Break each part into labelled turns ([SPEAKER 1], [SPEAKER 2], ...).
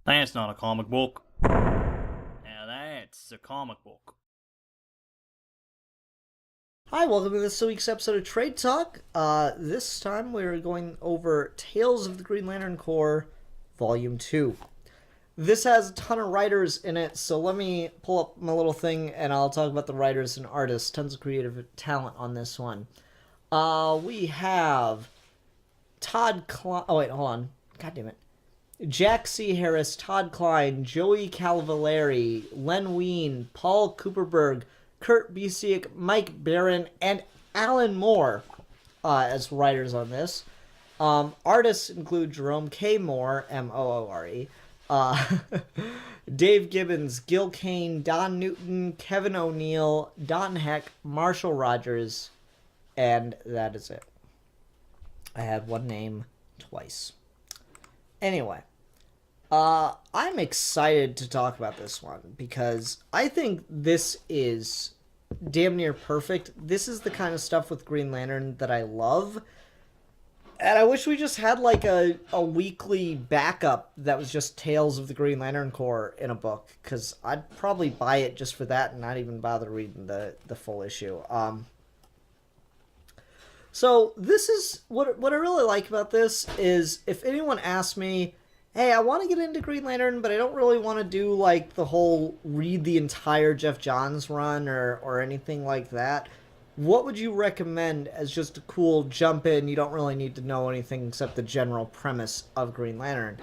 [SPEAKER 1] That's not a comic book. Now that's a comic book.
[SPEAKER 2] Hi, welcome to this week's episode of Trade Talk. This time we're going over Tales of the Green Lantern Corps, Volume 2. This has a ton of writers in it, so let me pull up my little thing and I'll talk about the writers and artists. Tons of creative talent on this one. We have Todd Klein. Oh, wait, hold on. God damn it. Jack C. Harris, Todd Klein, Joey Cavalieri, Len Wein, Paul Kupperberg, Kurt Busiek, Mike Barron, and Alan Moore as writers on this. Artists include Jerome K. Moore, Moore, Dave Gibbons, Gil Kane, Don Newton, Kevin O'Neill, Don Heck, Marshall Rogers, and that is it. I had one name twice. Anyway, I'm excited to talk about this one because I think this is damn near perfect. This is the kind of stuff with Green Lantern that I love. And I wish we just had like a weekly backup that was just Tales of the Green Lantern Corps in a book, because I'd probably buy it just for that and not even bother reading the full issue. So this is what I really like about this is if anyone asks me, hey, I want to get into Green Lantern, but I don't really want to do like the whole read the entire Jeff Johns run or anything like that, what would you recommend as just a cool jump in? You don't really need to know anything except the general premise of Green Lantern.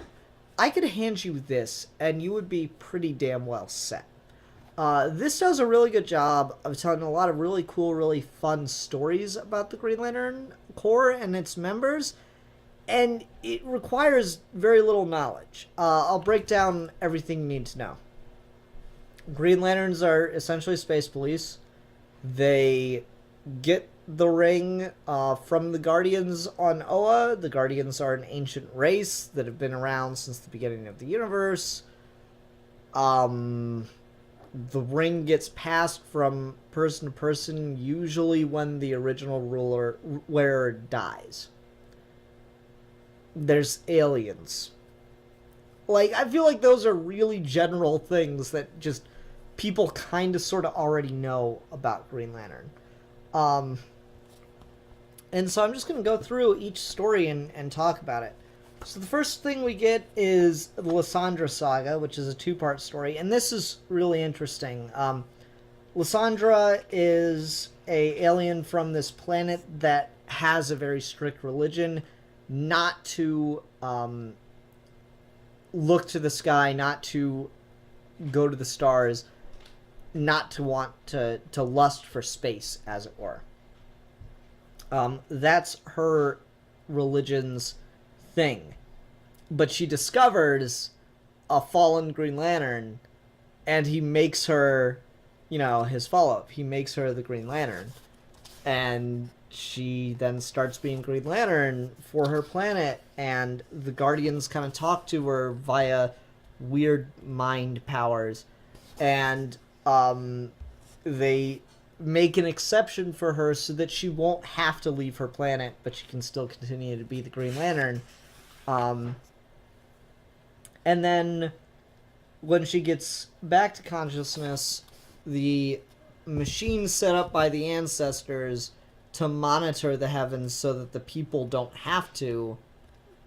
[SPEAKER 2] I could hand you this and you would be pretty damn well set. This does a really good job of telling a lot of really cool, really fun stories about the Green Lantern Corps and its members, and it requires very little knowledge. I'll break down everything you need to know. Green Lanterns are essentially space police. They get the ring from the Guardians on Oa. The Guardians are an ancient race that have been around since the beginning of the universe. The ring gets passed from person to person, usually when the original wearer dies. There's aliens. Like, I feel like those are really general things that just people kind of sort of already know about Green Lantern. And so I'm just going to go through each story and talk about it. So the first thing we get is the Lysandra Saga, which is a two-part story, and this is really interesting. Lysandra is a alien from this planet that has a very strict religion, not to look to the sky, not to go to the stars, not to want to lust for space, as it were. That's her religion's thing. But she discovers a fallen Green Lantern, and he makes her, his follow-up. He makes her the Green Lantern. And she then starts being Green Lantern for her planet, and the Guardians kind of talk to her via weird mind powers. And they make an exception for her so that she won't have to leave her planet, but she can still continue to be the Green Lantern. And then when she gets back to consciousness, the machine set up by the ancestors to monitor the heavens so that the people don't have to,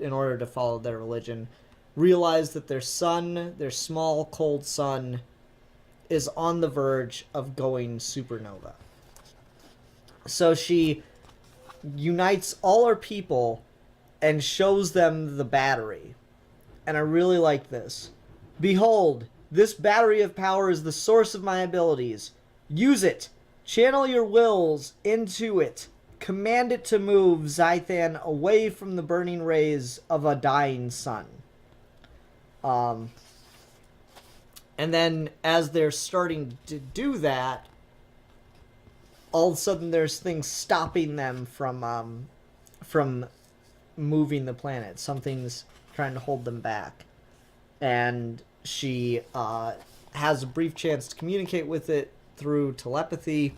[SPEAKER 2] in order to follow their religion, realize that their sun, their small, cold sun, is on the verge of going supernova. So she unites all her people and shows them the battery. And I really like this. Behold, this battery of power is the source of my abilities. Use it. Channel your wills into it. Command it to move Zythan away from the burning rays of a dying sun. And then as they're starting to do that, all of a sudden there's things stopping them from moving the planet. Something's trying to hold them back. And she has a brief chance to communicate with it through telepathy,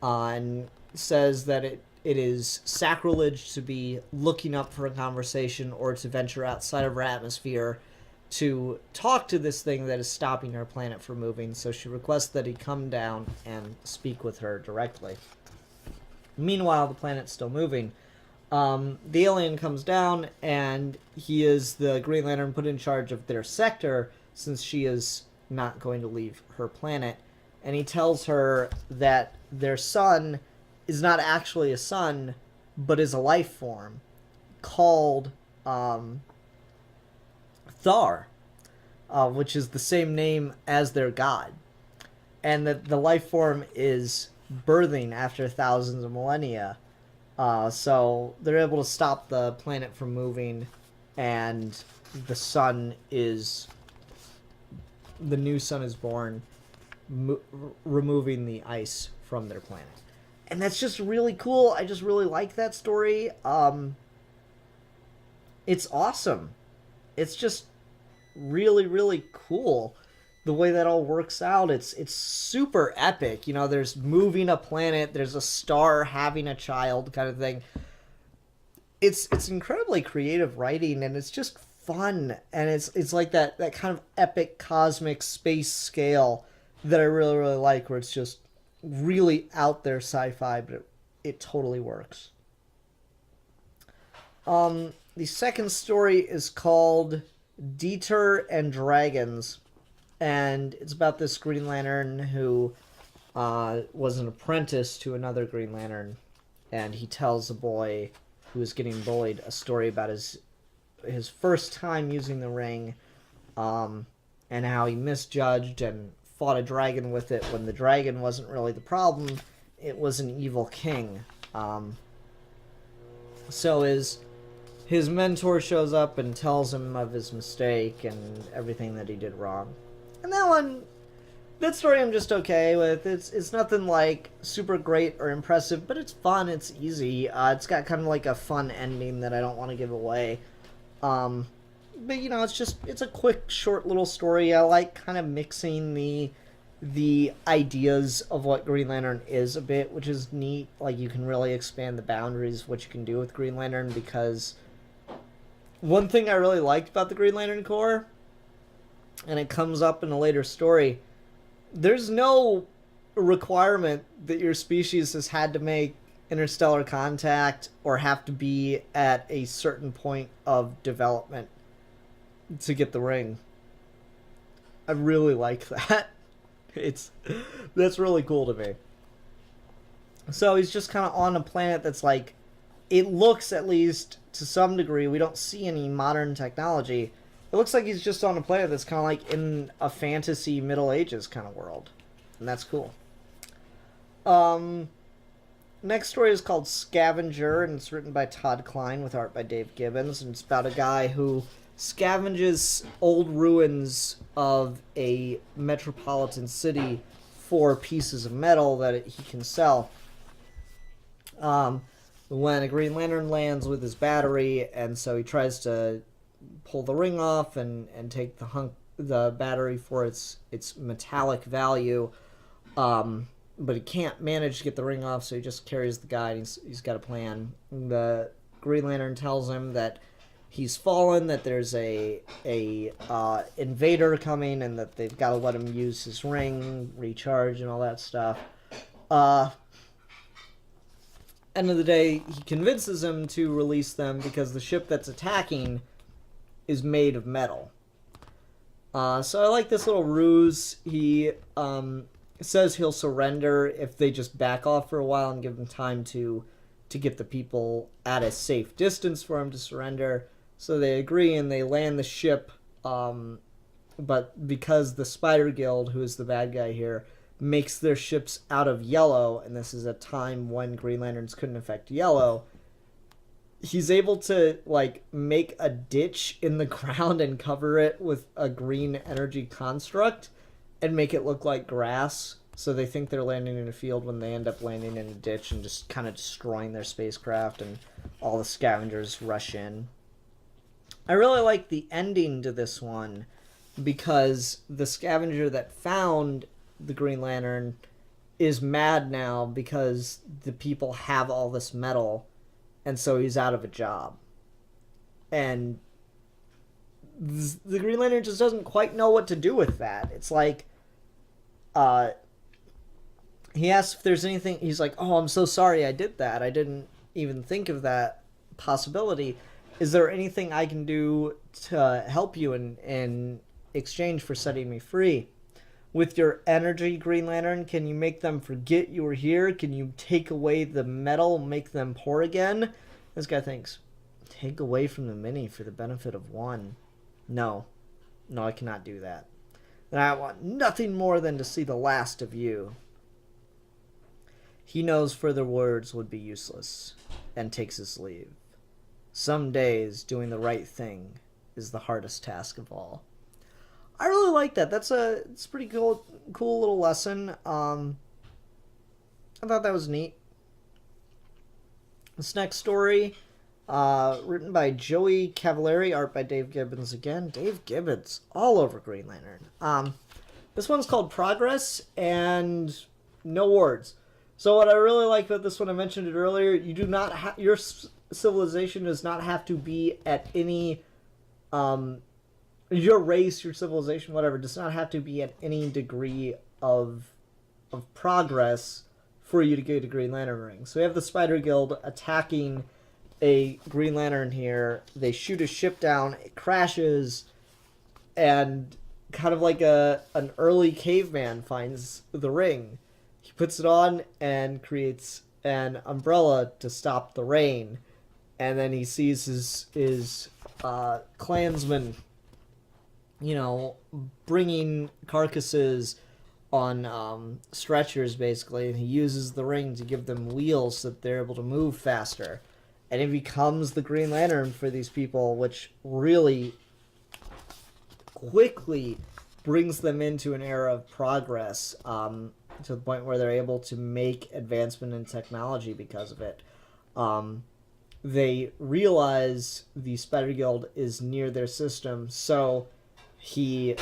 [SPEAKER 2] and says that it is sacrilege to be looking up for a conversation or to venture outside of her atmosphere to talk to this thing that is stopping her planet from moving, so she requests that he come down and speak with her directly. Meanwhile, the planet's still moving. The alien comes down, and he is the Green Lantern put in charge of their sector, since she is not going to leave her planet. And he tells her that their sun is not actually a sun, but is a life form called Thar, which is the same name as their god. And that the life form is birthing after thousands of millennia. So they're able to stop the planet from moving, and the new sun is born, removing the ice from their planet. And that's just really cool. I just really like that story. It's awesome. It's just really, really cool the way that all works out. It's super epic. You know, there's moving a planet, there's a star having a child kind of thing. It's incredibly creative writing, and it's just fun, and it's like that kind of epic cosmic space scale that I really, really like, where it's just really out there sci-fi, but it totally works. The second story is called Dieter and Dragons, and it's about this Green Lantern who was an apprentice to another Green Lantern, and he tells a boy who is getting bullied a story about his first time using the ring, and how he misjudged and fought a dragon with it when the dragon wasn't really the problem. It was an evil king. So his mentor shows up and tells him of his mistake and everything that he did wrong. And that story I'm just okay with. It's nothing like super great or impressive, but it's fun, it's easy. It's got kind of like a fun ending that I don't want to give away. But you know, it's a quick, short little story. I like kind of mixing the ideas of what Green Lantern is a bit, which is neat. Like, you can really expand the boundaries of what you can do with Green Lantern, because one thing I really liked about the Green Lantern Corps, and it comes up in a later story, there's no requirement that your species has had to make interstellar contact or have to be at a certain point of development to get the ring. I really like that. That's really cool to me. So he's just kind of on a planet that's like, it looks, at least to some degree, we don't see any modern technology. It looks like he's just on a planet that's kind of like in a fantasy Middle Ages kind of world. And that's cool. Next story is called Scavenger, and it's written by Todd Klein with art by Dave Gibbons. And it's about a guy who scavenges old ruins of a metropolitan city for pieces of metal that he can sell. When a Green Lantern lands with his battery, and so he tries to pull the ring off and take the battery for its metallic value, but he can't manage to get the ring off, so he just carries the guy, and he's got a plan. The Green Lantern tells him that he's fallen, that there's a invader coming, and that they've got to let him use his ring, recharge, and all that stuff. End of the day, he convinces him to release them because the ship that's attacking is made of metal. So I like this little ruse. He says he'll surrender if they just back off for a while and give him time to get the people at a safe distance for him to surrender. So they agree and they land the ship. But because the Spider Guild, who is the bad guy here, makes their ships out of yellow, and this is a time when Green Lanterns couldn't affect yellow, he's able to like make a ditch in the ground and cover it with a green energy construct and make it look like grass, so they think they're landing in a field when they end up landing in a ditch and just kind of destroying their spacecraft, and all the scavengers rush in. I really like the ending to this one because the scavenger that found the Green Lantern is mad now because the people have all this metal, and so he's out of a job. And the Green Lantern just doesn't quite know what to do with that. It's like, he asks if there's anything. He's like, "Oh, I'm so sorry I did that. I didn't even think of that possibility. Is there anything I can do to help you in exchange for setting me free? With your energy, Green Lantern, can you make them forget you were here? Can you take away the metal, make them poor again?" This guy thinks, take away from the many for the benefit of one. No, I cannot do that. And I want nothing more than to see the last of you. He knows further words would be useless, and takes his leave. Some days, doing the right thing is the hardest task of all. I really like that. It's a pretty cool little lesson. I thought that was neat. This next story, written by Joey Cavalieri, art by Dave Gibbons again. Dave Gibbons, all over Green Lantern. This one's called Progress, and no words. So what I really like about this one, I mentioned it earlier, you do not your civilization does not have to be at any, your race, your civilization, whatever, does not have to be at any degree of progress for you to get a Green Lantern ring. So we have the Spider Guild attacking a Green Lantern here. They shoot a ship down, it crashes, and kind of like an early caveman finds the ring. He puts it on and creates an umbrella to stop the rain. And then he sees his clansmen, bringing carcasses on stretchers, basically. And he uses the ring to give them wheels so that they're able to move faster. And he becomes the Green Lantern for these people, which really quickly brings them into an era of progress, to the point where they're able to make advancement in technology because of it. They realize the Spider Guild is near their system, so the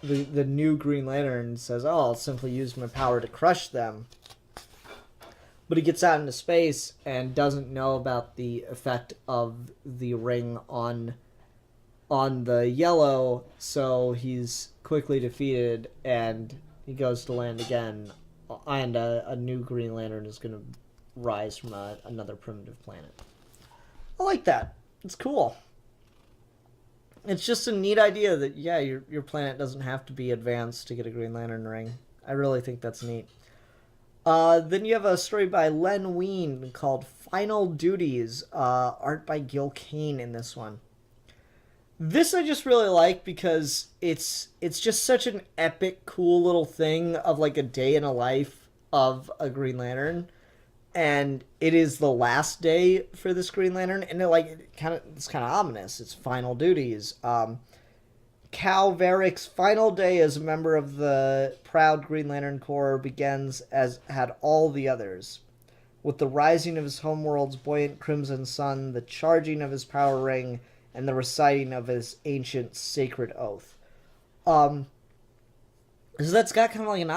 [SPEAKER 2] new Green Lantern says, "Oh, I'll simply use my power to crush them." But he gets out into space and doesn't know about the effect of the ring on the Yellow, so he's quickly defeated, and he goes to land again, and a new Green Lantern is going to rise from another primitive planet. I like that. It's cool. It's just a neat idea that, yeah, your planet doesn't have to be advanced to get a Green Lantern ring. I really think that's neat. Then you have a story by Len Wein called Final Duties, art by Kane in this one. This I just really like because it's just such an epic, cool little thing of like a day in a life of a Green Lantern, and it is the last day for this Green Lantern, and it's kind of ominous. It's final duties. Calvaric's final day as a member of the proud Green Lantern Corps begins as had all the others, with the rising of his homeworld's buoyant crimson sun, the charging of his power ring, and the reciting of his ancient sacred oath. So that's got kind of like an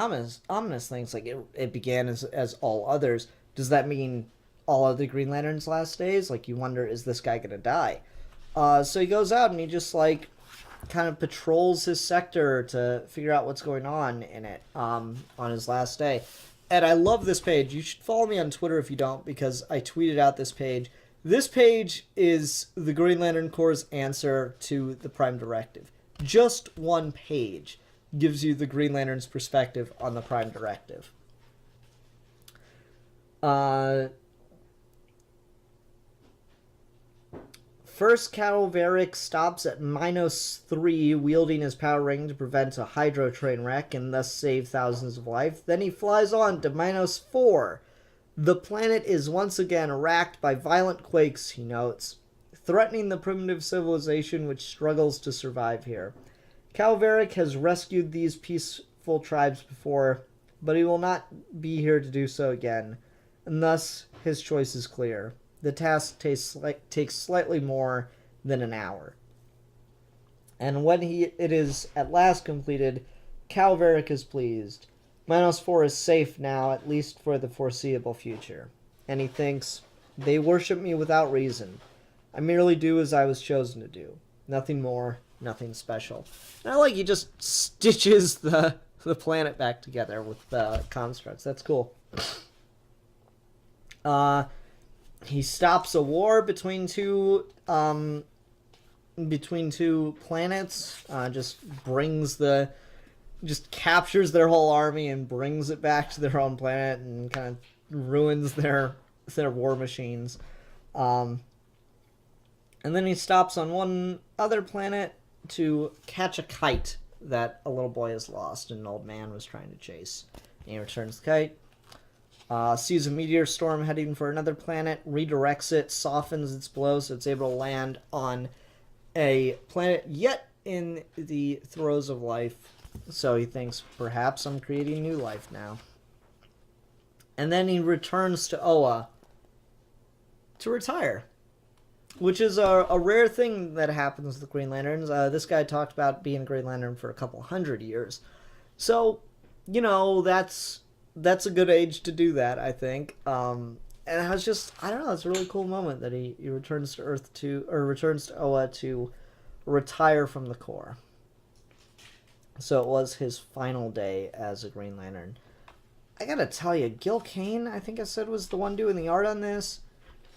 [SPEAKER 2] ominous thing. It's like it began as all others. Does that mean all other Green Lantern's last days? Like, you wonder, is this guy gonna die? So he goes out and he just like kind of patrols his sector to figure out what's going on in it on his last day. And I love this page. You should follow me on Twitter if you don't, because I tweeted out this page. This page is the Green Lantern Corps' answer to the Prime Directive. Just one page gives you the Green Lantern's perspective on the Prime Directive. First, Cavalieri stops at -3, wielding his power ring to prevent a hydro train wreck and thus save thousands of lives. Then he flies on to -4. The planet is once again racked by violent quakes, he notes, threatening the primitive civilization which struggles to survive here. Cavalieri has rescued these peaceful tribes before, but he will not be here to do so again, and thus his choice is clear. The task takes slightly more than an hour. And when it is at last completed, Cavalieri is pleased. -4 is safe now, at least for the foreseeable future. And he thinks, they worship me without reason. I merely do as I was chosen to do. Nothing more, nothing special. And I like he just stitches the planet back together with constructs. That's cool. He stops a war between two planets. Just captures their whole army and brings it back to their own planet and kind of ruins their war machines. And then he stops on one other planet to catch a kite that a little boy has lost and an old man was trying to chase. And he returns the kite, sees a meteor storm heading for another planet, redirects it, softens its blow so it's able to land on a planet yet in the throes of life. So he thinks, perhaps I'm creating new life now. And then he returns to Oa to retire, which is a rare thing that happens with Green Lanterns. This guy talked about being a Green Lantern for a couple hundred years. So, that's a good age to do that, I think. And I was just, I don't know, it's a really cool moment that he returns to returns to Oa to retire from the Corps. So it was his final day as a Green Lantern. I gotta tell you, Gil Kane, I think I said, was the one doing the art on this.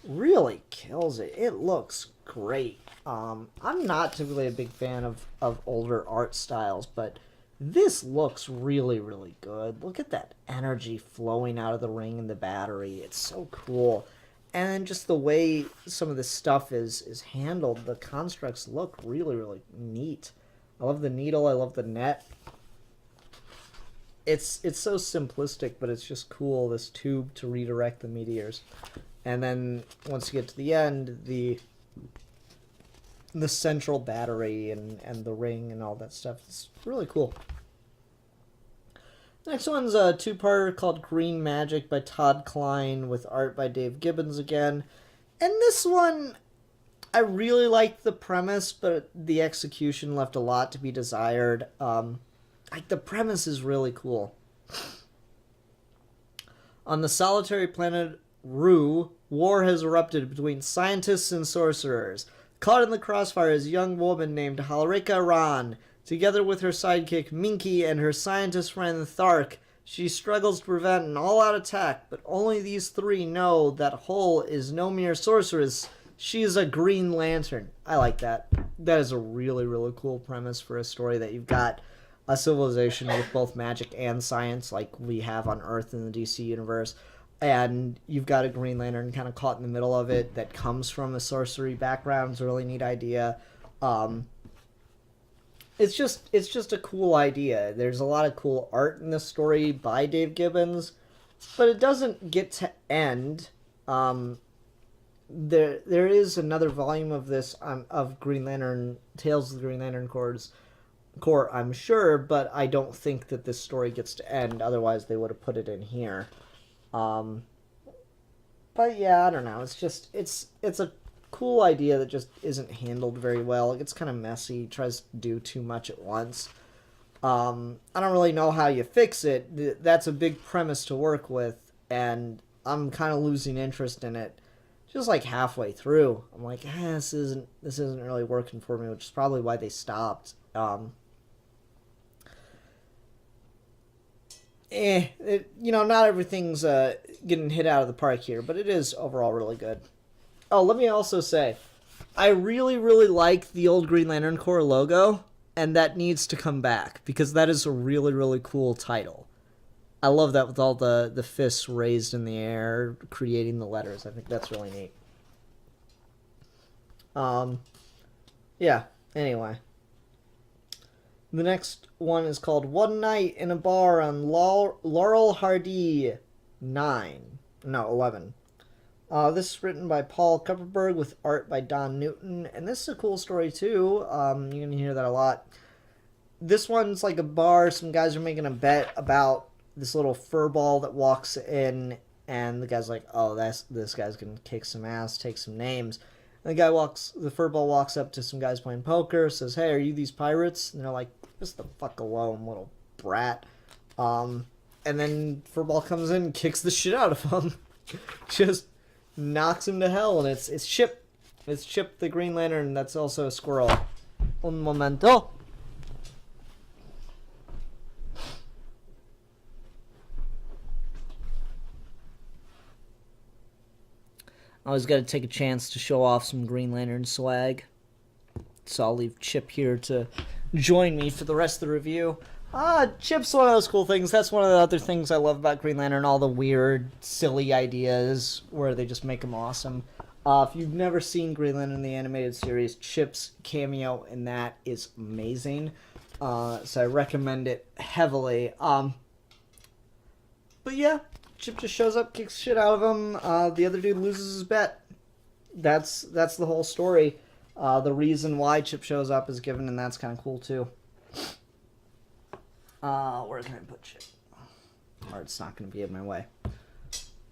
[SPEAKER 2] Really kills it. It looks great. I'm not typically a big fan of older art styles, but this looks really, really good. Look at that energy flowing out of the ring and the battery. It's so cool. And then just the way some of this stuff is handled, the constructs look really, really neat. I love the needle. I love the net. It's so simplistic, but it's just cool, this tube to redirect the meteors. And then once you get to the end, the central battery and the ring and all that stuff, it's really cool. Next one's a two-parter called Green Magic by Todd Klein with art by Dave Gibbons again. And this one, I really liked the premise, but the execution left a lot to be desired. The premise is really cool. On the solitary planet Rue, war has erupted between scientists and sorcerers. Caught in the crossfire is a young woman named Halrika Ran. Together with her sidekick Minky and her scientist friend Thark, she struggles to prevent an all-out attack, but only these three know that Hull is no mere sorceress. She is a Green Lantern. I like that. That is a really, really cool premise for a story, that you've got a civilization with both magic and science like we have on Earth in the DC universe, and you've got a Green Lantern kind of caught in the middle of it that comes from a sorcery background. It's a really neat idea. It's just a cool idea. There's a lot of cool art in this story by Dave Gibbons, but it doesn't get to end. There is another volume of this of Green Lantern Tales of the Green Lantern Corps, I'm sure, but I don't think that this story gets to end. Otherwise, they would have put it in here. But yeah, I don't know. It's a cool idea that just isn't handled very well. It gets kind of messy. Tries to do too much at once. I don't really know how you fix it. That's a big premise to work with, and I'm kind of losing interest in it. Just like halfway through, I'm like, this isn't really working for me, which is probably why they stopped. Not everything's getting hit out of the park here, but it is overall really good. Oh, let me also say, I really, really like the old Green Lantern Corps logo, and that needs to come back, because that is a really, really cool title. I love that with all the fists raised in the air, creating the letters. I think that's really neat. Yeah, anyway. The next one is called One Night in a Bar on Laurel Hardy 11. This is written by Paul Kupperberg with art by Don Newton, and this is a cool story too. You're going to hear that a lot. This one's like a bar. Some guys are making a bet about this little furball that walks in, and the guy's like, oh, this guy's going to kick some ass, take some names. And the furball walks up to some guys playing poker, says, hey, are you these pirates? And they're like, just the fuck alone, little brat. And then furball comes in and kicks the shit out of him. Just knocks him to hell, and it's Chip. It's Chip the Green Lantern that's also a squirrel. Un momento. I always got to take a chance to show off some Green Lantern swag. So I'll leave Chip here to join me for the rest of the review. Chip's one of those cool things. That's one of the other things I love about Green Lantern. All the weird, silly ideas where they just make them awesome. If you've never seen Green Lantern, the animated series, Chip's cameo in that is amazing. So I recommend it heavily. But yeah, Chip just shows up, kicks shit out of him. The other dude loses his bet. That's the whole story. The reason why Chip shows up is given, and that's kind of cool too. Where can I put Chip? Or it's not going to be in my way.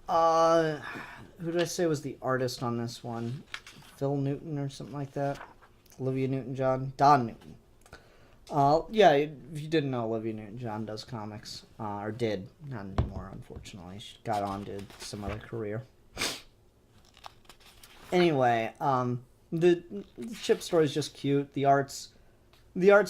[SPEAKER 2] Who did I say was the artist on this one? Phil Newton or something like that? Olivia Newton-John? Don Newton. Yeah, if you didn't know, Olivia Newton-John does comics. Or did. Not anymore, unfortunately. She got on to some other career. Anyway, the Chip story is just cute. The art's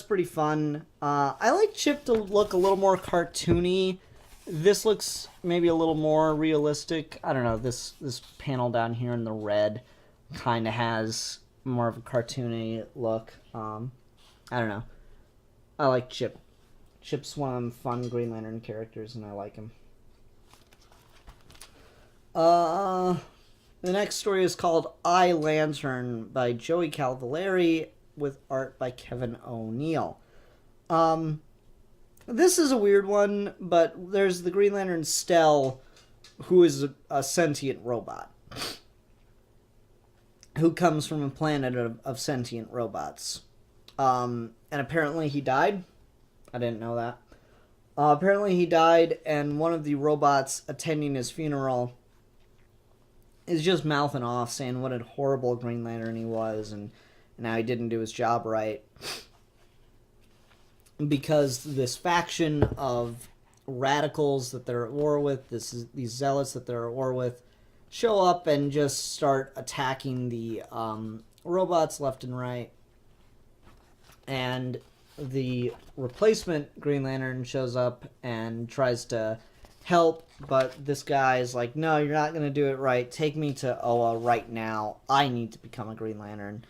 [SPEAKER 2] pretty fun. I like Chip to look a little more cartoony. This looks maybe a little more realistic. I don't know, this panel down here in the red kind of has more of a cartoony look. I don't know. I like Chip. Chip's one of them fun Green Lantern characters, and I like him. The next story is called I, Lantern by Joey Cavalieri with art by Kevin O'Neill. This is a weird one, but there's the Green Lantern Stell, who is a sentient robot. Who comes from a planet of sentient robots. And apparently he died. I didn't know that. Apparently he died, and one of the robots attending his funeral is just mouthing off, saying what a horrible Green Lantern he was, and how he didn't do his job right. Because this faction of radicals that they're at war with, these zealots that they're at war with, show up and just start attacking the robots left and right. And the replacement Green Lantern shows up and tries to help, but this guy's like, no, you're not going to do it right. Take me to Oa right now. I need to become a Green Lantern.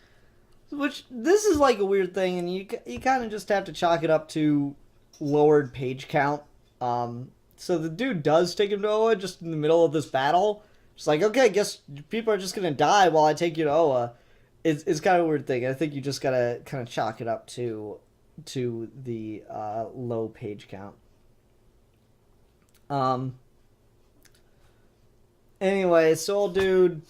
[SPEAKER 2] Which, this is like a weird thing, and you kind of just have to chalk it up to lowered page count. So the dude does take him to Oa just in the middle of this battle. It's like, okay, I guess people are just going to die while I take you to Oa. It's kind of a weird thing. I think you just got to kind of chalk it up to the low page count. Anyway, so old dude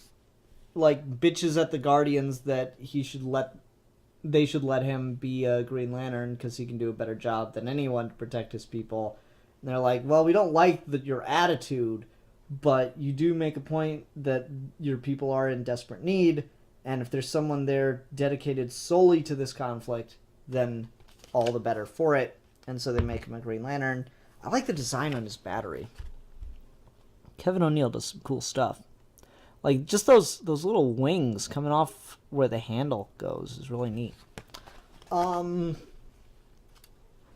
[SPEAKER 2] like bitches at the Guardians that they should let him be a Green Lantern because he can do a better job than anyone to protect his people. And they're like, well, we don't like your attitude, but you do make a point that your people are in desperate need, and if there's someone there dedicated solely to this conflict, then all the better for it. And so they make him a Green Lantern. I like the design on his battery. Kevin O'Neill does some cool stuff. Like, just those little wings coming off where the handle goes is really neat.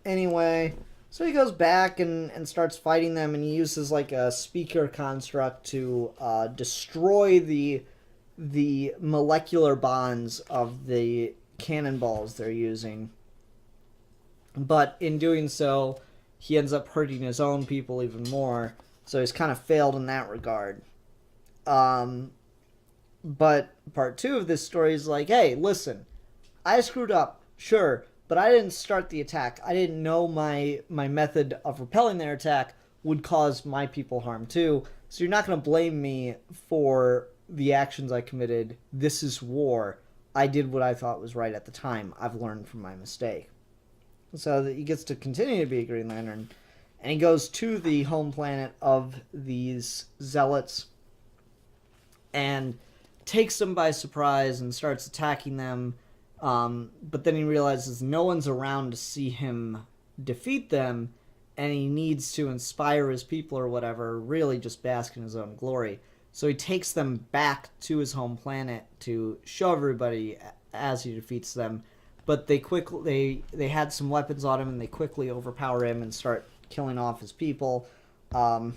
[SPEAKER 2] Anyway, so he goes back and starts fighting them, and he uses, like, a speaker construct to destroy the molecular bonds of the cannonballs they're using. But in doing so, he ends up hurting his own people even more, so he's kind of failed in that regard. But part 2 of this story is like, hey, listen, I screwed up, sure, but I didn't start the attack. I didn't know my method of repelling their attack would cause my people harm too, so you're not going to blame me for the actions I committed. This is war. I did what I thought was right at the time. I've learned from my mistake. So that he gets to continue to be a Green Lantern, and he goes to the home planet of these zealots and takes them by surprise and starts attacking them, but then he realizes no one's around to see him defeat them, and he needs to inspire his people or whatever, really just bask in his own glory. So he takes them back to his home planet to show everybody as he defeats them, but they had some weapons on him, and they quickly overpower him and start killing off his people. So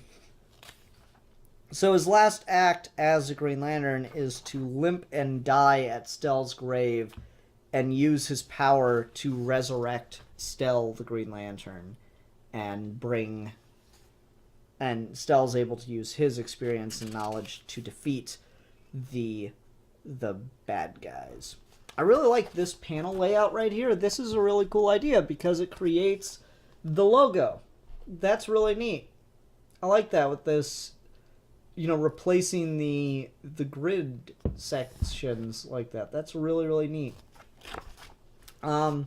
[SPEAKER 2] his last act as a Green Lantern is to limp and die at Stell's grave and use his power to resurrect Stell the Green Lantern and Stell's able to use his experience and knowledge to defeat the bad guys. I really like this panel layout right here. This is a really cool idea because it creates the logo. That's really neat. I like that with this, replacing the grid sections like that. That's really, really neat. And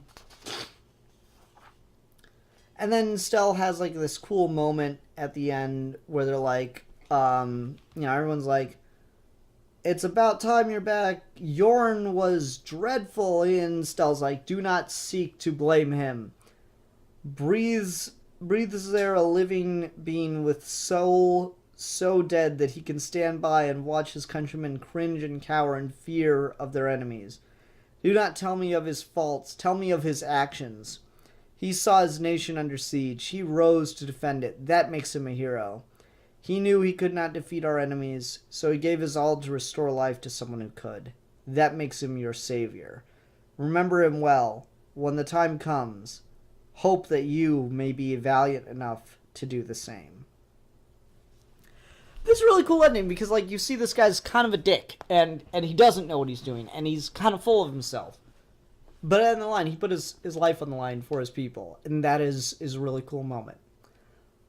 [SPEAKER 2] then Stell has like this cool moment at the end where they're like, everyone's like, it's about time you're back. Yorn was dreadful. And Stell's like, do not seek to blame him. Breathes there a living being with soul so dead that he can stand by and watch his countrymen cringe and cower in fear of their enemies. Do not tell me of his faults. Tell me of his actions. He saw his nation under siege. He rose to defend it. That makes him a hero. He knew he could not defeat our enemies, so he gave his all to restore life to someone who could. That makes him your savior. Remember him well. When the time comes, hope that you may be valiant enough to do the same. This is a really cool ending because, you see this guy's kind of a dick, and he doesn't know what he's doing, and he's kind of full of himself. But in the line, he put his life on the line for his people, and that is a really cool moment.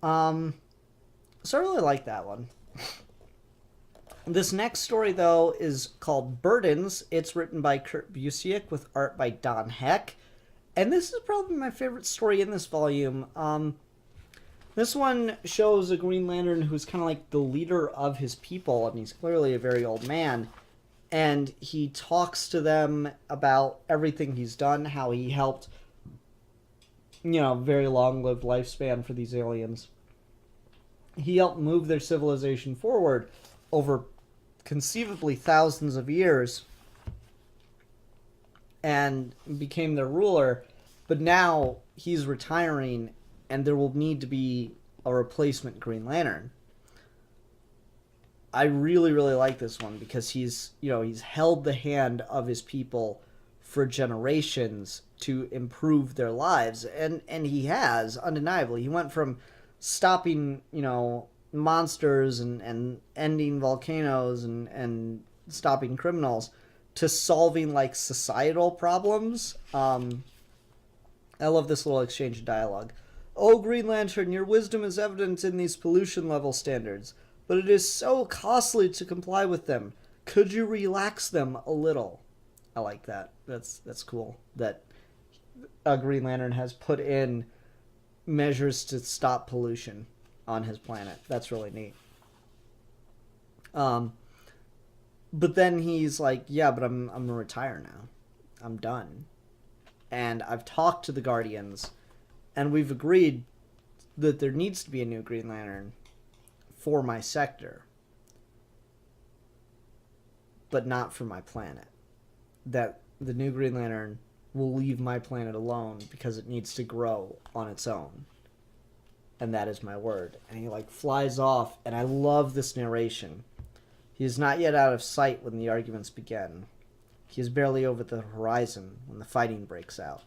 [SPEAKER 2] So I really like that one. This next story, though, is called Burdens. It's written by Kurt Busiek with art by Don Heck. And this is probably my favorite story in this volume. This one shows a Green Lantern who's kind of like the leader of his people, and he's clearly a very old man. And he talks to them about everything he's done, how he helped, very long-lived lifespan for these aliens. He helped move their civilization forward over conceivably thousands of years and became their ruler. But now he's retiring, and there will need to be a replacement Green Lantern. I really, really like this one because he's held the hand of his people for generations to improve their lives. And he has, undeniably. He went from stopping, monsters and ending volcanoes and stopping criminals to solving, societal problems. I love this little exchange of dialogue. Oh, Green Lantern, your wisdom is evident in these pollution level standards, but it is so costly to comply with them. Could you relax them a little? I like that. That's cool. That a Green Lantern has put in measures to stop pollution on his planet. That's really neat. But then he's like, yeah, but I'm gonna retire now. I'm done. And I've talked to the Guardians, and we've agreed that there needs to be a new Green Lantern for my sector, but not for my planet. That the new Green Lantern will leave my planet alone because it needs to grow on its own. And that is my word. And he flies off, and I love this narration. He is not yet out of sight when the arguments begin. He is barely over the horizon when the fighting breaks out.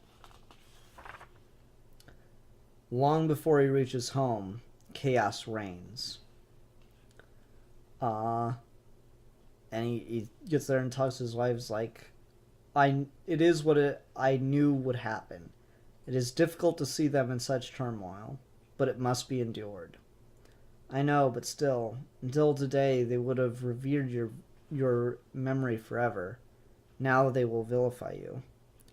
[SPEAKER 2] Long before he reaches home, chaos reigns. And he gets there and talks to his wife. He's like, it is what I knew would happen. It is difficult to see them in such turmoil, but it must be endured. I know, but still, until today they would have revered your memory forever. Now they will vilify you.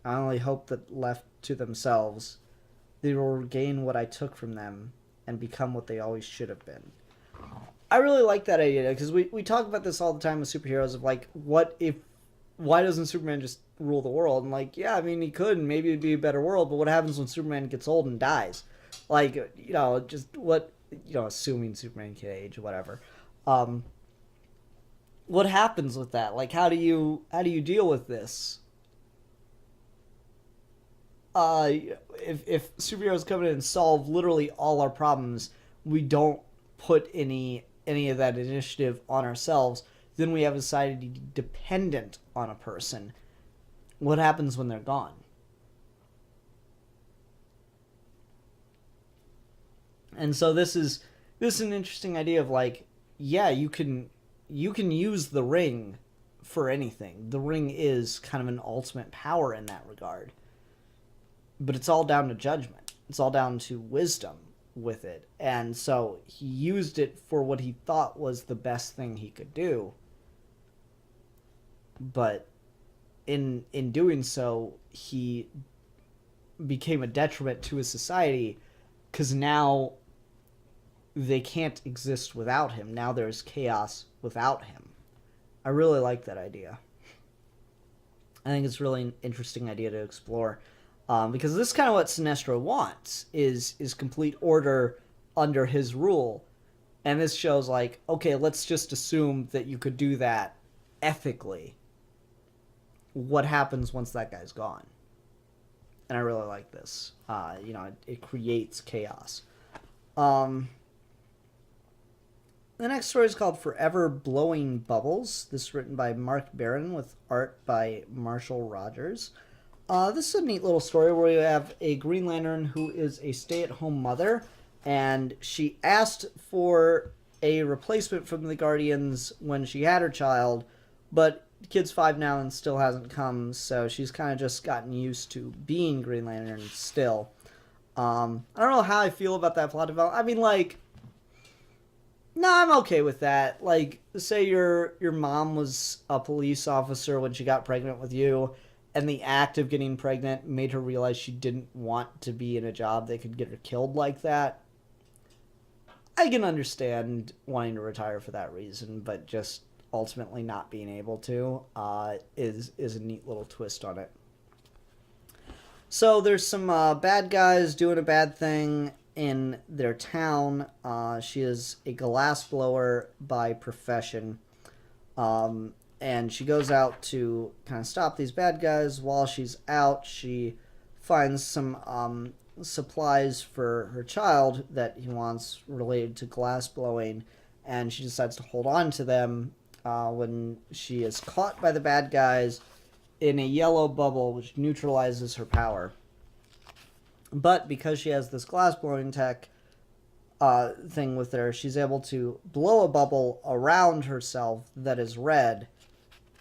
[SPEAKER 2] I only hope that left to themselves, they will regain what I took from them and become what they always should have been. I really like that idea, because we talk about this all the time with superheroes of why doesn't Superman just rule the world? And yeah, I mean, he could, and maybe it'd be a better world, but what happens when Superman gets old and dies? Assuming Superman can age or whatever. What happens with that? How do you deal with this? if superheroes come in and solve literally all our problems, we don't put any of that initiative on ourselves, then we have a society dependent on a person. What happens when they're gone? And so this is an interesting idea of like, yeah, you can use the ring for anything. The ring is kind of an ultimate power in that regard. But it's all down to judgment. It's all down to wisdom with it. And so he used it for what he thought was the best thing he could do. But in doing so, he became a detriment to his society, because now they can't exist without him. Now there's chaos without him. I really like that idea. I think it's really an interesting idea to explore. Because this is kind of what Sinestro wants, is complete order under his rule. And this shows like, okay, let's just assume that you could do that ethically. What happens once that guy's gone? And I really like this. It creates chaos. The next story is called Forever Blowing Bubbles. This is written by Mark Barron with art by Marshall Rogers. This is a neat little story where you have a Green Lantern who is a stay-at-home mother, and she asked for a replacement from the Guardians when she had her child, but the kid's 5 now and still hasn't come, so she's kind of just gotten used to being Green Lantern still. I don't know how I feel about that plot development. I mean, like, no, I'm okay with that. Like, say your mom was a police officer when she got pregnant with you, and the act of getting pregnant made her realize she didn't want to be in a job that could get her killed like that. I can understand wanting to retire for that reason, but just ultimately not being able to is a neat little twist on it. So there's some bad guys doing a bad thing in their town. She is a glassblower by profession. And she goes out to kind of stop these bad guys. While she's out, she finds some supplies for her child that he wants related to glassblowing, and she decides to hold on to them when she is caught by the bad guys in a yellow bubble, which neutralizes her power. But because she has this glassblowing tech thing with her, she's able to blow a bubble around herself that is red,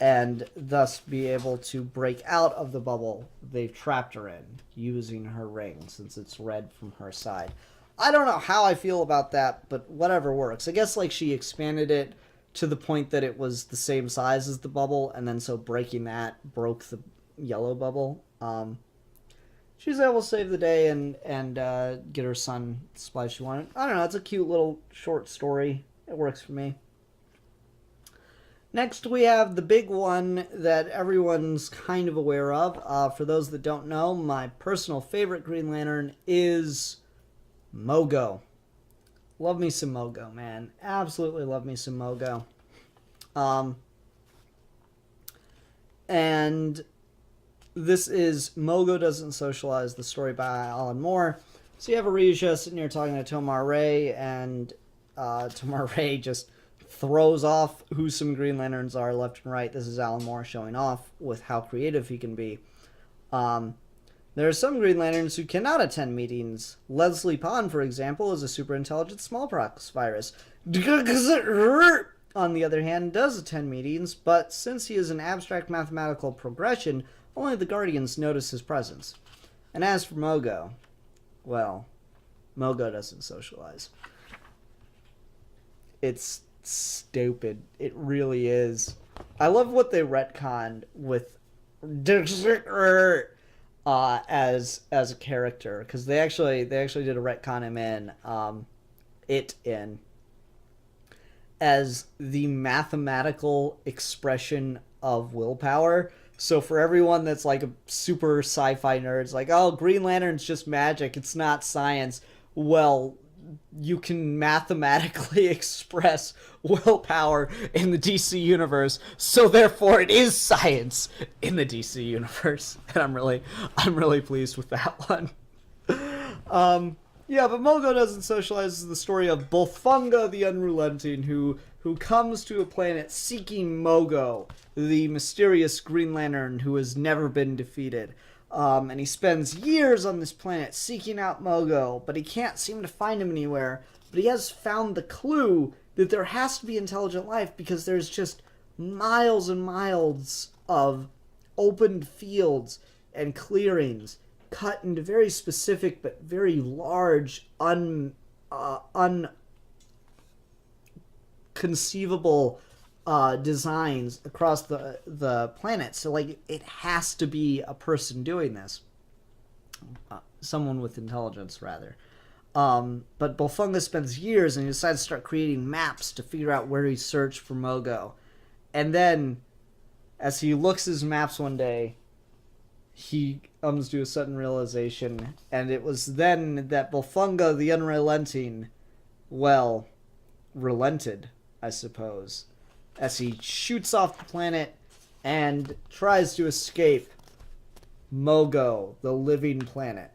[SPEAKER 2] and thus be able to break out of the bubble they've trapped her in, using her ring, since it's red from her side. I don't know how I feel about that, but whatever works. I guess, like, she expanded it to the point that it was the same size as the bubble, and then so breaking that broke the yellow bubble. She's able to save the day and get her son the supplies she wanted. I don't know, it's a cute little short story. It works for me. Next, we have the big one that everyone's kind of aware of. For those that don't know, my personal favorite Green Lantern is Mogo. Love me some Mogo, man. Absolutely love me some Mogo. And this is Mogo Doesn't Socialize, the story by Alan Moore. So you have Arisha sitting here talking to Tomar Ray, and Tomar Ray just throws off who some Green Lanterns are left and right. This is Alan Moore showing off with how creative he can be. There are some Green Lanterns who cannot attend meetings. Leslie Pond, for example, is a super intelligent smallpox virus. On the other hand, does attend meetings, but since he is an abstract mathematical progression, only the Guardians notice his presence. And as for Mogo, well, Mogo doesn't socialize. It's stupid. It really is. I love what they retconned with as a character, because they actually did a retcon him in as the mathematical expression of willpower. So for everyone that's like a super sci-fi nerd, it's like, oh, Green Lantern's just magic, it's not science. Well, you can mathematically express willpower in the DC universe, so therefore it is science in the DC universe. And I'm really pleased with that one. Yeah, but Mogo doesn't socialize the story of Bolfunga the Unrelenting, who comes to a planet seeking Mogo, the mysterious Green Lantern who has never been defeated. And he spends years on this planet seeking out Mogo, but he can't seem to find him anywhere. But he has found the clue that there has to be intelligent life, because there's just miles and miles of opened fields and clearings cut into very specific but very large, unconceivable designs across the planet. So, like, it has to be a person doing this. Someone with intelligence, rather. But Bolfunga spends years, and he decides to start creating maps to figure out where he searched for Mogo. And then, as he looks at his maps one day, he comes to a sudden realization, and it was then that Bolfunga the Unrelenting, well, relented, I suppose, as he shoots off the planet and tries to escape Mogo, the living planet.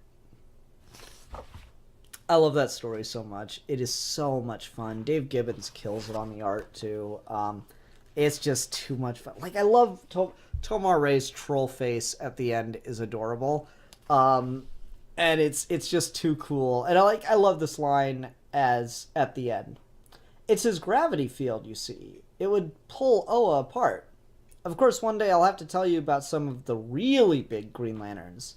[SPEAKER 2] I love that story so much. It is so much fun. Dave Gibbons kills it on the art, too. It's just too much fun. Like, I love Tomar Ray's troll face at the end is adorable. And it's just too cool. And I love this line as at the end. It's his gravity field, you see. It would pull Oa apart. Of course, one day I'll have to tell you about some of the really big Green Lanterns.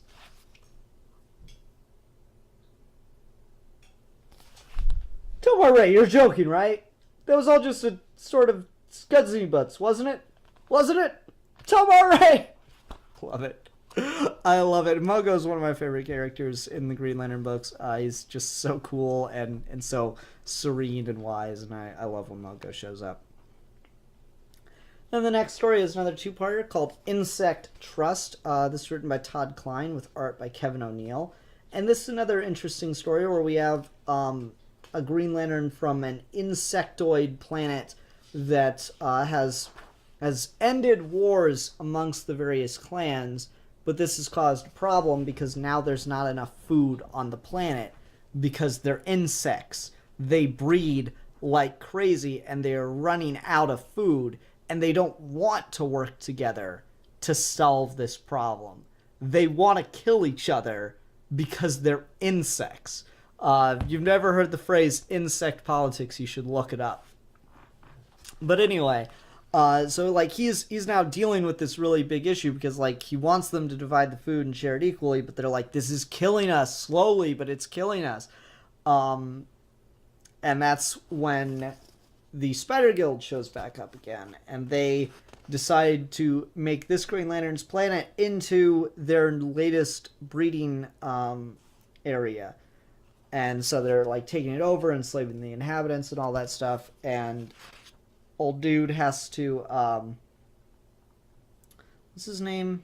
[SPEAKER 2] Tomar Ray, you're joking, right? That was all just a sort of scudsy butts, wasn't it? Wasn't it? Tomar Ray! Love it. I love it. Mogo's one of my favorite characters in the Green Lantern books. He's just so cool and so serene and wise, and I love when Mogo shows up. Then the next story is another two-parter called Insect Trust. This is written by Todd Klein with art by Kevin O'Neill. And this is another interesting story where we have a Green Lantern from an insectoid planet that has ended wars amongst the various clans, but this has caused a problem because now there's not enough food on the planet because they're insects. They breed like crazy and they're running out of food, and they don't want to work together to solve this problem. They want to kill each other because they're insects. You've never heard the phrase insect politics, you should look it up. But anyway, so like he's now dealing with this really big issue because like he wants them to divide the food and share it equally, but they're like, this is killing us slowly, but it's killing us. And that's when the Spider Guild shows back up again, and they decide to make this Green Lantern's planet into their latest breeding area. And so they're like taking it over, enslaving the inhabitants and all that stuff, and old dude has to what's his name?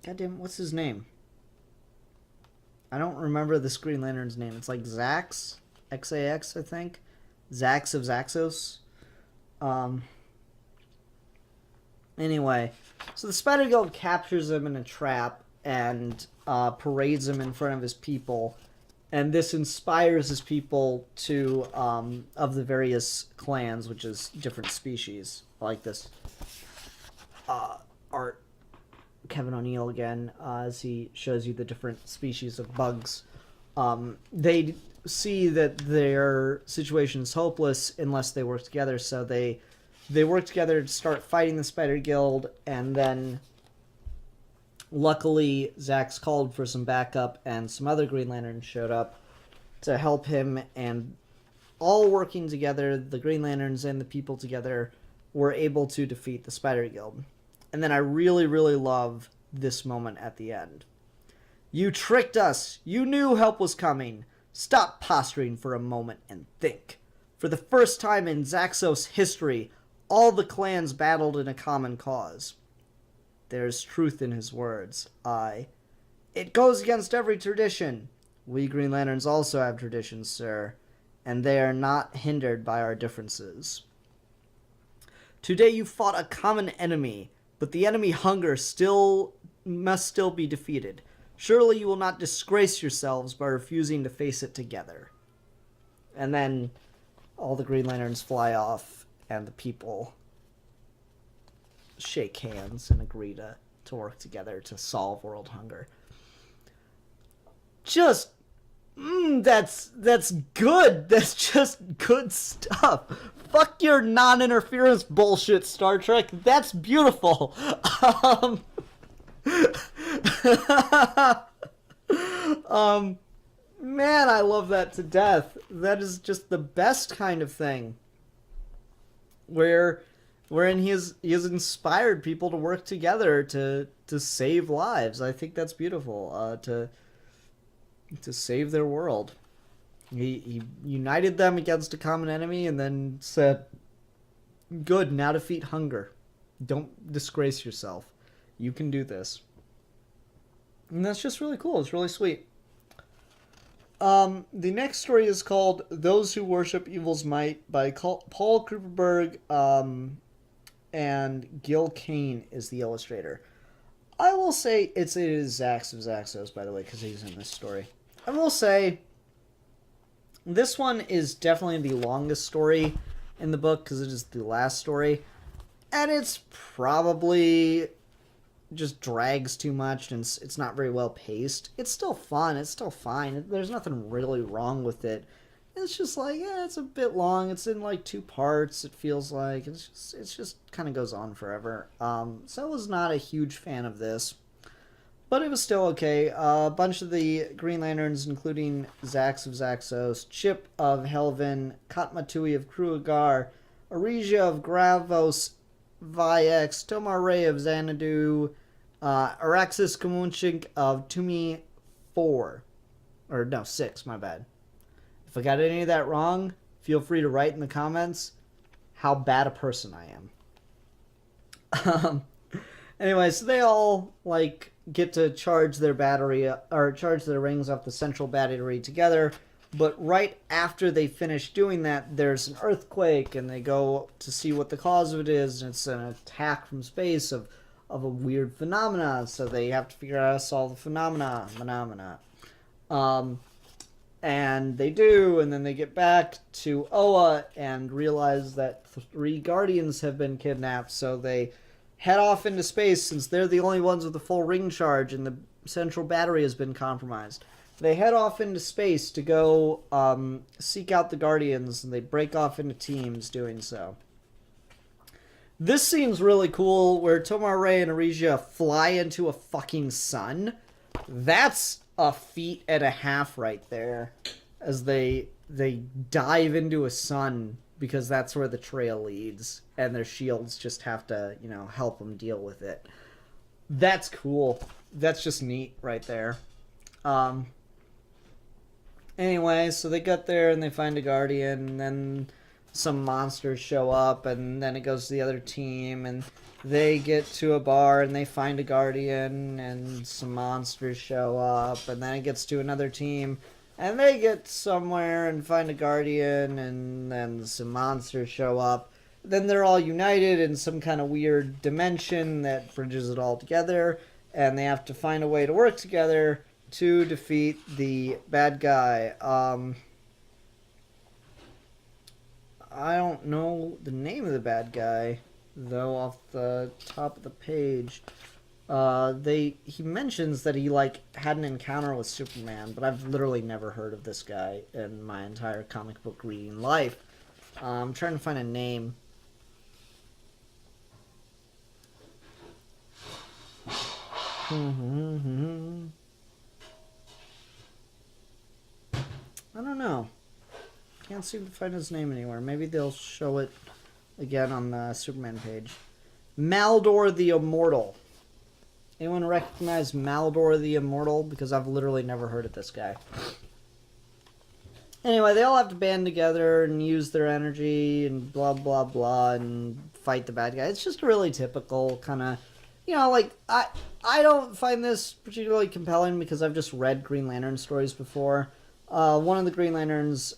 [SPEAKER 2] Goddamn, what's his name? I don't remember the Green Lantern's name. It's like Zax, X-A-X, I think. Zax of Zaxos. Anyway, so the Spider Guild captures him in a trap and parades him in front of his people. And this inspires his people to, of the various clans, which is different species. I like this art. Kevin O'Neill again, as he shows you the different species of bugs. They see that their situation is hopeless unless they work together, so they work together to start fighting the Spider Guild, and then luckily Zax called for some backup, and some other Green Lanterns showed up to help him, and all working together, the Green Lanterns and the people together, were able to defeat the Spider Guild. And then I really, really love this moment at the end. You tricked us! You knew help was coming! Stop posturing for a moment and think. For the first time in Zaxos history, all the clans battled in a common cause. There's truth in his words. I. It goes against every tradition. We Green Lanterns also have traditions, sir, and they are not hindered by our differences. Today you fought a common enemy, but the enemy hunger must still be defeated. Surely you will not disgrace yourselves by refusing to face it together. And then all the Green Lanterns fly off, and the people shake hands and agree to work together to solve world hunger. Just, that's good. That's just good stuff. Fuck your non-interference bullshit, Star Trek. That's beautiful. Man, I love that to death. That is just the best kind of thing. Wherein he has inspired people to work together to save lives. I think that's beautiful. To save their world. He united them against a common enemy and then said, good, now defeat hunger. Don't disgrace yourself. You can do this. And that's just really cool. It's really sweet. The next story is called Those Who Worship Evil's Might by Paul Kupperberg, and Gil Kane is the illustrator. I will say it is Zax of Zaxos, by the way, because he's in this story. I will say this one is definitely the longest story in the book because it is the last story. And it's probably just drags too much and it's not very well paced. It's still fun. It's still fine. There's nothing really wrong with it. It's just like, yeah, it's a bit long. It's in like 2 parts, it feels like. It's just kind of goes on forever. So I was not a huge fan of this. But it was still okay. A bunch of the Green Lanterns, including Zax of Zaxos, Chip of Helvin, Katmatui of Kruagar, Arisia of Gravos Viex, Tomar Ray of Xanadu, Araxis Kamunchink of Tumi 4. Or, no, 6, my bad. If I got any of that wrong, feel free to write in the comments how bad a person I am. Anyway, so they all, like, get to charge their battery, or charge their rings off the central battery together, but right after they finish doing that, there's an earthquake, and they go to see what the cause of it is, and it's an attack from space of a weird phenomena, so they have to figure out how to solve the phenomena. And they do, and then they get back to Oa and realize that 3 Guardians have been kidnapped, so they head off into space since they're the only ones with a full ring charge and the central battery has been compromised. They head off into space to go seek out the Guardians, and they break off into teams doing so. This seems really cool, where Tomar Ray and Arisia fly into a fucking sun. That's a feat and a half right there, as they dive into a sun, because that's where the trail leads, and their shields just have to, help them deal with it. That's cool. That's just neat right there. Anyway, so they get there and they find a Guardian, and then some monsters show up, and then it goes to the other team, and they get to a bar and they find a Guardian, and some monsters show up, and then it gets to another team, and they get somewhere and find a Guardian, and then some monsters show up. Then they're all united in some kind of weird dimension that bridges it all together, and they have to find a way to work together to defeat the bad guy. I don't know the name of the bad guy, though, off the top of the page. He mentions that he had an encounter with Superman, but I've literally never heard of this guy in my entire comic book reading life. I'm trying to find a name. I don't know. Can't seem to find his name anywhere. Maybe they'll show it again on the Superman page. Maldor the Immortal. Anyone recognize Maldor the Immortal? Because I've literally never heard of this guy. Anyway, they all have to band together and use their energy and blah, blah, blah, and fight the bad guy. It's just a really typical kind of you know, like I don't find this particularly compelling because I've just read Green Lantern stories before. One of the Green Lanterns,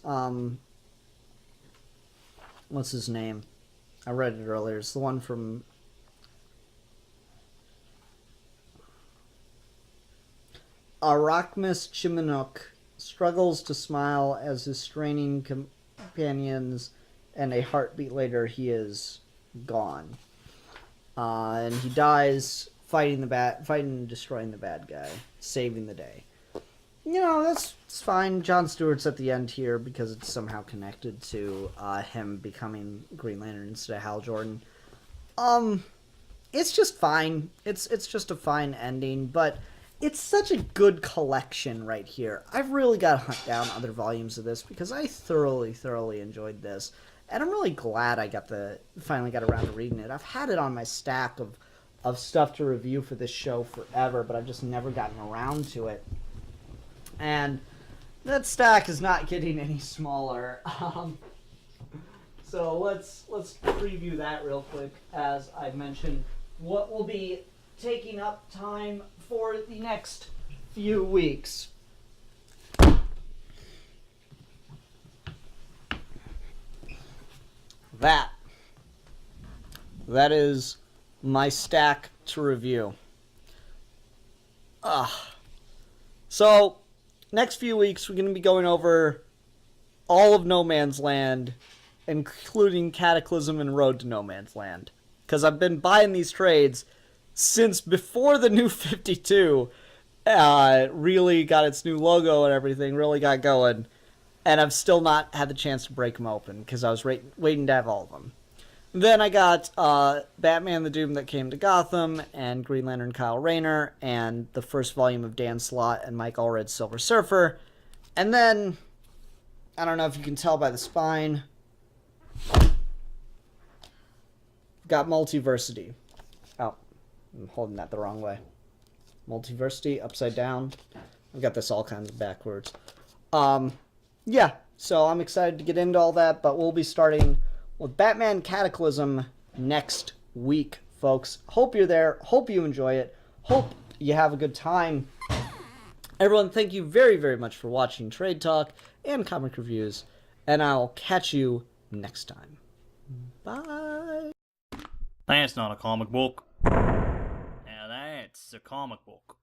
[SPEAKER 2] what's his name? I read it earlier. It's the one from Arachmus Chiminook struggles to smile as his straining companions, and a heartbeat later he is gone. And he dies fighting and destroying the bad guy, saving the day. You know, that's fine. Jon Stewart's at the end here because it's somehow connected to him becoming Green Lantern instead of Hal Jordan. It's just fine. It's just a fine ending, but it's such a good collection right here. I've really got to hunt down other volumes of this because I thoroughly enjoyed this. And I'm really glad I finally got around to reading it. I've had it on my stack of stuff to review for this show forever, but I've just never gotten around to it. And that stack is not getting any smaller. So let's preview that real quick. As I mentioned, what will be taking up time for the next few weeks. That is my stack to review. So, next few weeks we're going to be going over all of No Man's Land, including Cataclysm and Road to No Man's Land. Because I've been buying these trades since before the new 52 really got its new logo and everything, really got going. And I've still not had the chance to break them open because I was waiting to have all of them. Then I got Batman the Doom That Came to Gotham and Green Lantern Kyle Rayner and the first volume of Dan Slott and Mike Allred's Silver Surfer. And then, I don't know if you can tell by the spine, got Multiversity. Oh, I'm holding that the wrong way. Multiversity, upside down. I've got this all kinds of backwards. Yeah, so I'm excited to get into all that, but we'll be starting with Batman Cataclysm next week, folks. Hope you're there. Hope you enjoy it. Hope you have a good time. Everyone, thank you very much for watching Trade Talk and Comic Reviews, and I'll catch you next time. Bye.
[SPEAKER 1] That's not a comic book. Now that's a comic book.